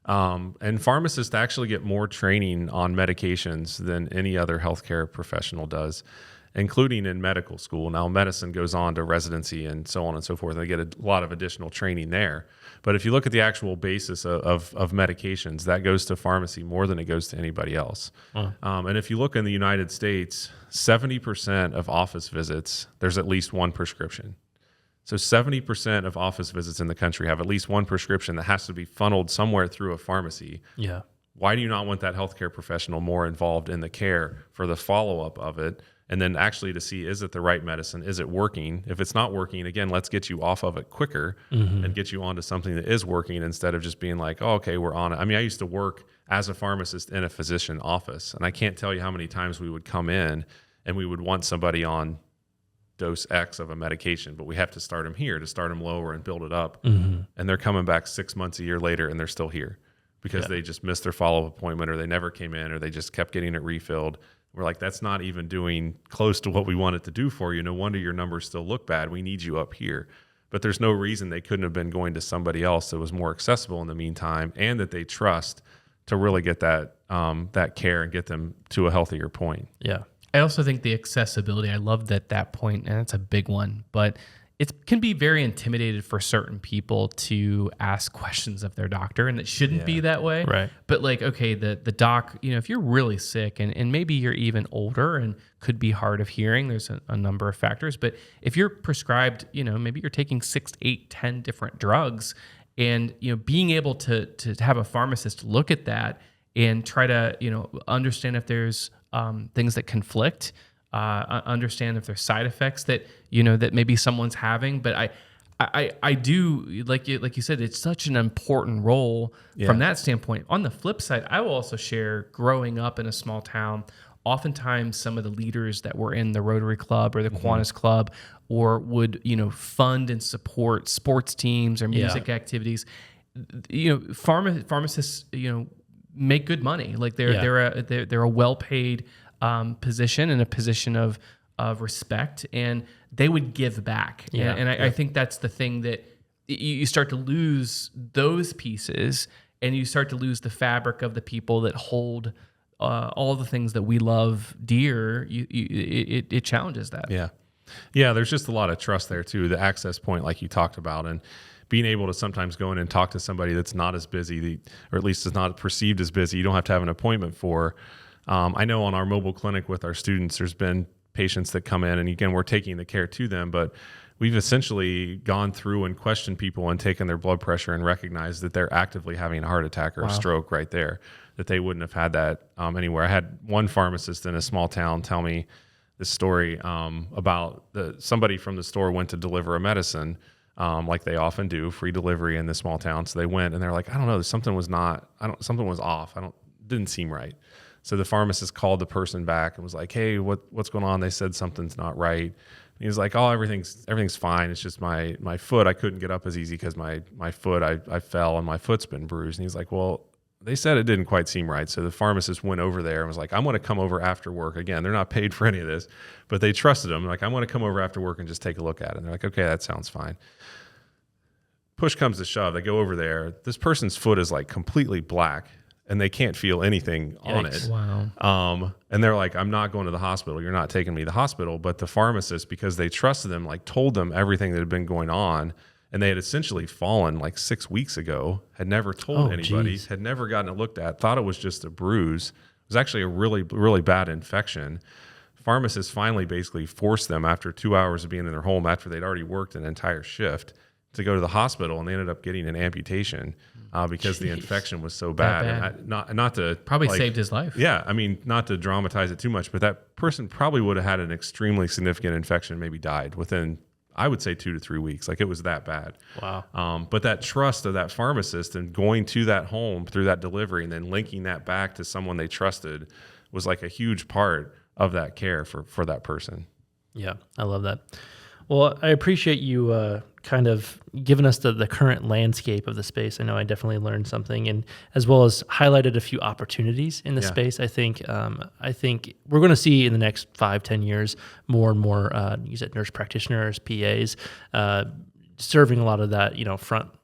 And pharmacists actually get more training on medications than any other healthcare professional does, including in medical school. Now, medicine goes on to residency and so on and so forth. They get a lot of additional training there. But if you look at the actual basis of medications, that goes to pharmacy more than it goes to anybody else. And if you look in the United States, 70% of office visits, there's at least one prescription. So 70% of office visits in the country have at least one prescription that has to be funneled somewhere through a pharmacy. Yeah. Why do you not want that healthcare professional more involved in the care for the follow-up of it? And then actually to see, is it the right medicine? Is it working? If it's not working, again, let's get you off of it quicker and get you onto something that is working, instead of just being like, oh, okay, we're on it. I mean, I used to work as a pharmacist in a physician office, and I can't tell you how many times we would come in and we would want somebody on dose X of a medication, but we have to start them here to start them lower and build it up. And they're coming back 6 months, a year later, and they're still here because they just missed their follow-up appointment, or they never came in, or they just kept getting it refilled. We're like, that's not even doing close to what we want it to do for you. No wonder your numbers still look bad. We need you up here. But there's no reason they couldn't have been going to somebody else that was more accessible in the meantime, and that they trust to really get that care and get them to a healthier point. Yeah. I also think the accessibility, I love that point, and that's a big one, but it can be very intimidated for certain people to ask questions of their doctor, and it shouldn't be that way. Right. But like, okay, the doc, if you're really sick and maybe you're even older and could be hard of hearing, there's a number of factors, but if you're prescribed, maybe you're taking 6, 8, 10 different drugs, and, being able to have a pharmacist look at that and try to, understand if there's things that conflict, understand if there's side effects that that maybe someone's having. But I do like you said, it's such an important role from that standpoint. On the flip side, I will also share, growing up in a small town, oftentimes some of the leaders that were in the Rotary Club or the Kiwanis Club, or would fund and support sports teams or music activities. Pharmacists make good money. Like they're a well-paid position, and a position of respect, and they would give back. And I think that's the thing, that you start to lose those pieces, and you start to lose the fabric of the people that hold all the things that we love dear. It challenges that. Yeah. There's just a lot of trust there too. The access point, like you talked about, and being able to sometimes go in and talk to somebody that's not as busy, or at least is not perceived as busy. You don't have to have an appointment for. I know on our mobile clinic with our students, there's been patients that come in, and again, we're taking the care to them, but we've essentially gone through and questioned people and taken their blood pressure and recognized that they're actively having a heart attack or a stroke right there, that they wouldn't have had that anywhere. I had one pharmacist in a small town tell me this story about somebody from the store went to deliver a medicine, like they often do, free delivery in this small town. So they went, and they're like, I don't know, something was off. Didn't seem right. So the pharmacist called the person back and was like, hey, what's going on? They said something's not right. And he was like, oh, everything's fine. It's just my foot. I couldn't get up as easy because my foot, I fell and my foot's been bruised. And he's like, well, they said it didn't quite seem right. So the pharmacist went over there and was like, I'm going to come over after work. Again, they're not paid for any of this, but they trusted him. Like, I want to come over after work and just take a look at it. And they're like, okay, that sounds fine. Push comes to shove. They go over there. This person's foot is like completely black, and they can't feel anything on it. Wow. And they're like, I'm not going to the hospital. You're not taking me to the hospital. But the pharmacist, because they trusted them, like told them everything that had been going on. And they had essentially fallen like 6 weeks ago, had never told anybody, had never gotten it looked at, thought it was just a bruise. It was actually a really, really bad infection. Pharmacists finally basically forced them, after 2 hours of being in their home, after they'd already worked an entire shift, to go to the hospital, and they ended up getting an amputation because the infection was so bad. And not to probably saved his life. Yeah, I mean, not to dramatize it too much, but that person probably would have had an extremely significant infection, maybe died within, I would say, 2 to 3 weeks. Like, it was that bad. Wow. But that trust of that pharmacist and going to that home through that delivery and then linking that back to someone they trusted was like a huge part of that care for that person. Yeah, I love that. Well, I appreciate you kind of giving us the current landscape of the space. I know I definitely learned something, and as well as highlighted a few opportunities in the space. I think we're going to see in the next 5-10 years more and more you said nurse practitioners, PAs, serving a lot of that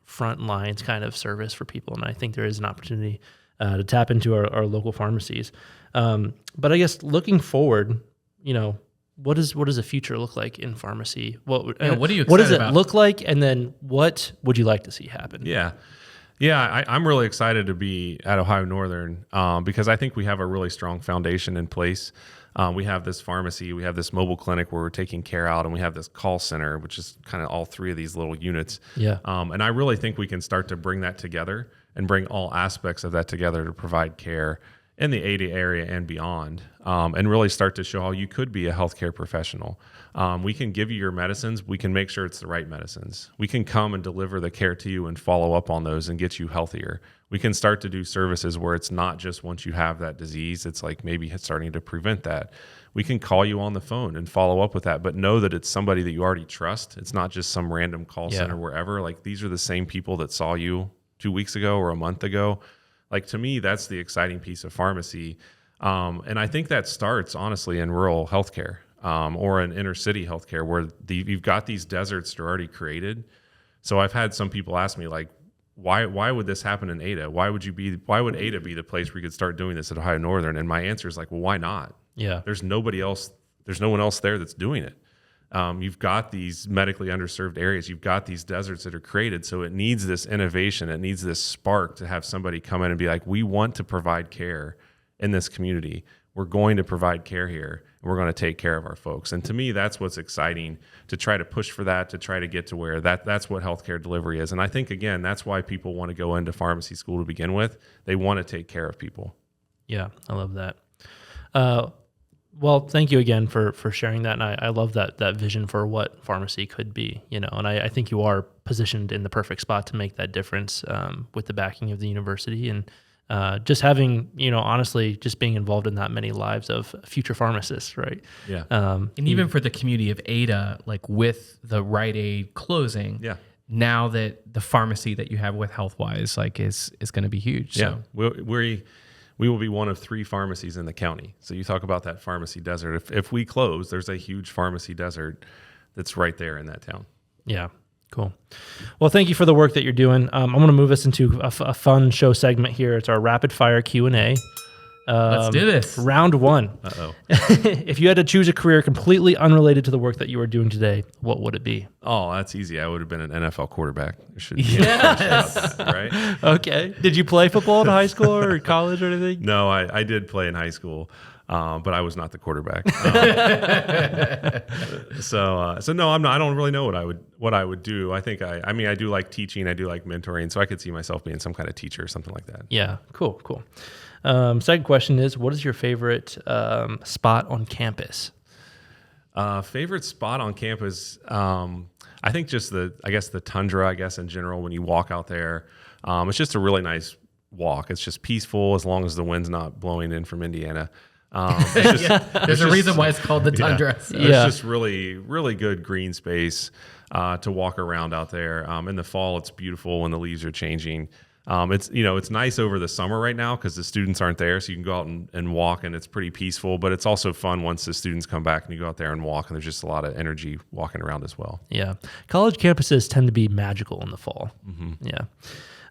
front lines kind of service for people. And I think there is an opportunity to tap into our local pharmacies. But I guess looking forward, what does the future look like in pharmacy? What are you excited what does it about? Look like, and then what would you like to see happen? Yeah, I'm really excited to be at Ohio Northern because I think we have a really strong foundation in place. We have this pharmacy, we have this mobile clinic where we're taking care out, and we have this call center, which is kind of all three of these little units. Yeah. And I really think we can start to bring that together and bring all aspects of that together to provide care. in the Ada area and beyond, and really start to show how you could be a healthcare professional. We can give you your medicines. We can make sure it's the right medicines. We can come and deliver the care to you and follow up on those and get you healthier. We can start to do services where it's not just once you have that disease, it's like maybe starting to prevent that. We can call you on the phone and follow up with that, but know that it's somebody that you already trust. It's not just some random call center wherever. Like, these are the same people that saw you 2 weeks ago or a month ago. Like, to me, that's the exciting piece of pharmacy. And I think that starts, honestly, in rural healthcare, or in inner city healthcare, where you've got these deserts that are already created. So I've had some people ask me, like, why would this happen in Ada? Why would Ada be the place where you could start doing this at Ohio Northern? And my answer is like, well, why not? Yeah. There's nobody else. There's no one else there that's doing it. You've got these medically underserved areas. You've got these deserts that are created. So it needs this innovation. It needs this spark to have somebody come in and be like, we want to provide care in this community. We're going to provide care here, and we're going to take care of our folks. And to me, that's what's exciting, to try to push for that, to try to get to where that's what healthcare delivery is. And I think, again, that's why people want to go into pharmacy school to begin with. They want to take care of people. Yeah, I love that. Well, thank you again for sharing that. And I love that vision for what pharmacy could be, and I think you are positioned in the perfect spot to make that difference, with the backing of the university and just having, honestly, just being involved in that many lives of future pharmacists, right? Yeah. And even for the community of Ada, like with the Rite Aid closing, now that the pharmacy that you have with HealthWise, like is going to be huge. Yeah. So. We will be one of 3 pharmacies in the county. So you talk about that pharmacy desert. If we close, there's a huge pharmacy desert that's right there in that town. Yeah, cool. Well, thank you for the work that you're doing. I'm going to move us into a fun show segment here. It's our rapid fire Q&A. Let's do this. Round 1. Uh-oh. If you had to choose a career completely unrelated to the work that you are doing today, what would it be? Oh, that's easy. I would have been an NFL quarterback. There should be Yes. right? Okay. Did you play football in high school or college or anything? No, I did play in high school, but I was not the quarterback. So no, I'm not. I don't really know what I would do. I think I do like teaching. I do like mentoring. So I could see myself being some kind of teacher or something like that. Yeah. Cool. Second question is, what is your favorite spot on campus? Favorite spot on campus? I think just the tundra, in general, when you walk out there, it's just a really nice walk. It's just peaceful as long as the wind's not blowing in from Indiana. There's a reason why it's called the tundra. So. It's just really, really good green space to walk around out there. In the fall, it's beautiful when the leaves are changing. It's nice over the summer right now because the students aren't there, so you can go out and walk, and it's pretty peaceful. But it's also fun once the students come back and you go out there and walk, and there's just a lot of energy walking around as well. Yeah, college campuses tend to be magical in the fall. Mm-hmm. Yeah.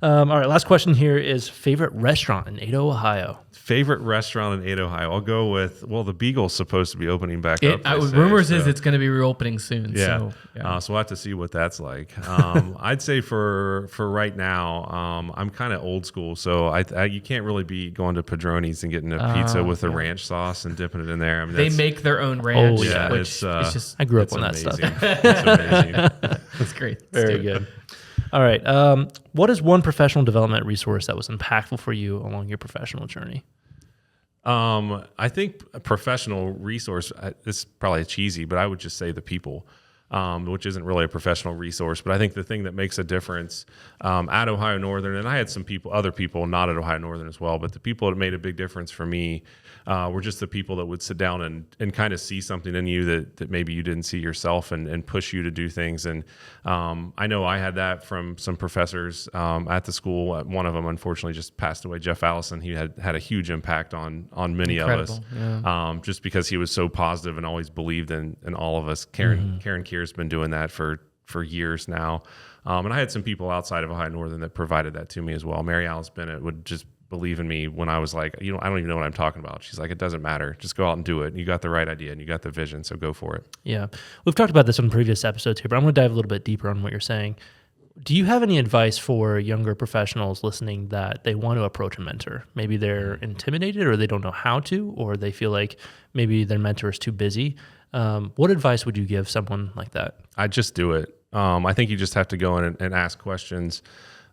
All right, last question here is favorite restaurant in Ada, Ohio. Favorite restaurant in Ada, Ohio. I'll go with, the Beagle's supposed to be opening back up. Rumors is it's going to be reopening soon. Yeah. So we'll have to see what that's like. I'd say for right now, I'm kind of old school. So you can't really be going to Padroni's and getting a pizza with a ranch sauce and dipping it in there. I mean, they make their own ranch. Oh, yeah. Which it's just, I grew up on that stuff. It's amazing. That's great. Very good. All right. What is one professional development resource that was impactful for you along your professional journey? I think a professional resource, this is probably cheesy, but I would just say the people, which isn't really a professional resource. But I think the thing that makes a difference at Ohio Northern, and I had some other people not at Ohio Northern as well, but the people that made a big difference for me were just the people that would sit down and kind of see something in you that maybe you didn't see yourself and push you to do things. And I know I had that from some professors at the school. One of them, unfortunately, just passed away, Jeff Allison. He had a huge impact on many of us, just because he was so positive and always believed in all of us. Karen Kier's been doing that for years now. And I had some people outside of Ohio Northern that provided that to me as well. Mary Alice Bennett would just believe in me when I was like, I don't even know what I'm talking about. She's like, it doesn't matter. Just go out and do it. You got the right idea and you got the vision, so go for it. Yeah. We've talked about this on previous episodes here, but I'm going to dive a little bit deeper on what you're saying. Do you have any advice for younger professionals listening that they want to approach a mentor? Maybe they're intimidated or they don't know how to, or they feel like maybe their mentor is too busy. What advice would you give someone like that? I'd just do it. I think you just have to go in and ask questions.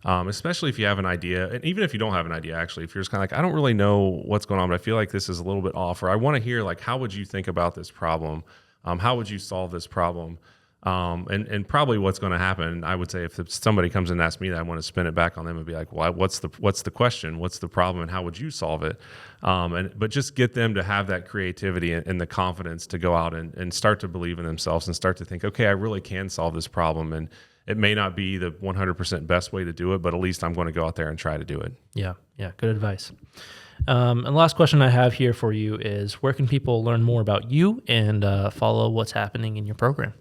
especially if you have an idea. And even if you don't have an idea, actually, if you're just kind of like, I don't really know what's going on, but I feel like this is a little bit off, or I want to hear, like, how would you think about this problem? How would you solve this problem? And probably what's going to happen, I would say, if somebody comes and asks me that, I want to spin it back on them and be like, well, what's the question? What's the problem? And how would you solve it? But just get them to have that creativity and the confidence to go out and start to believe in themselves and start to think, okay, I really can solve this problem. And it may not be the 100% best way to do it, but at least I'm going to go out there and try to do it. Yeah. Good advice. And the last question I have here for you is, where can people learn more about you and follow what's happening in your program?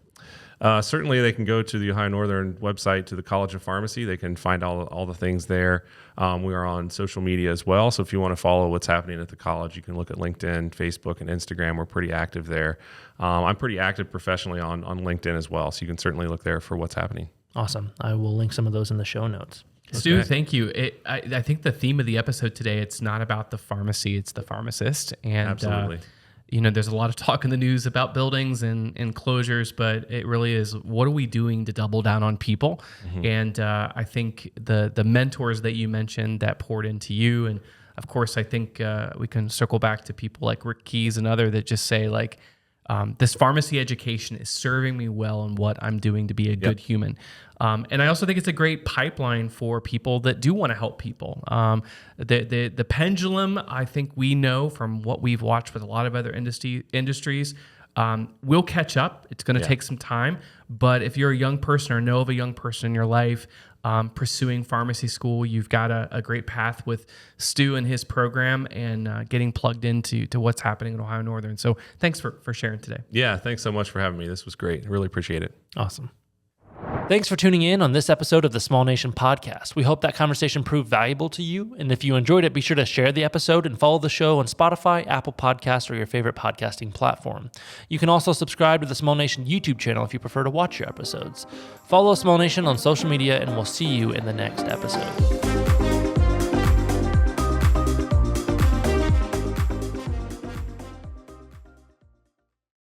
Certainly, they can go to the Ohio Northern website, to the College of Pharmacy. They can find all the things there. We are on social media as well. So if you want to follow what's happening at the college, you can look at LinkedIn, Facebook, and Instagram. We're pretty active there. I'm pretty active professionally on LinkedIn as well. So you can certainly look there for what's happening. Awesome. I will link some of those in the show notes. Stu, thank you. I think the theme of the episode today, it's not about the pharmacy, it's the pharmacist. And Absolutely. There's a lot of talk in the news about buildings and closures, but it really is, what are we doing to double down on people? Mm-hmm. And I think the mentors that you mentioned that poured into you, and of course, I think we can circle back to people like Rick Keys and other that just say, like, this pharmacy education is serving me well in what I'm doing to be a good human. And I also think it's a great pipeline for people that do want to help people. The pendulum, I think we know from what we've watched with a lot of other industries, will catch up. It's going to take some time. But if you're a young person or know of a young person in your life pursuing pharmacy school, you've got a great path with Stu and his program and getting plugged into what's happening at Ohio Northern. So thanks for sharing today. Yeah, thanks so much for having me. This was great. I really appreciate it. Awesome. Thanks for tuning in on this episode of the Small Nation Podcast. We hope that conversation proved valuable to you. And if you enjoyed it, be sure to share the episode and follow the show on Spotify, Apple Podcasts, or your favorite podcasting platform. You can also subscribe to the Small Nation YouTube channel if you prefer to watch your episodes. Follow Small Nation on social media, and we'll see you in the next episode.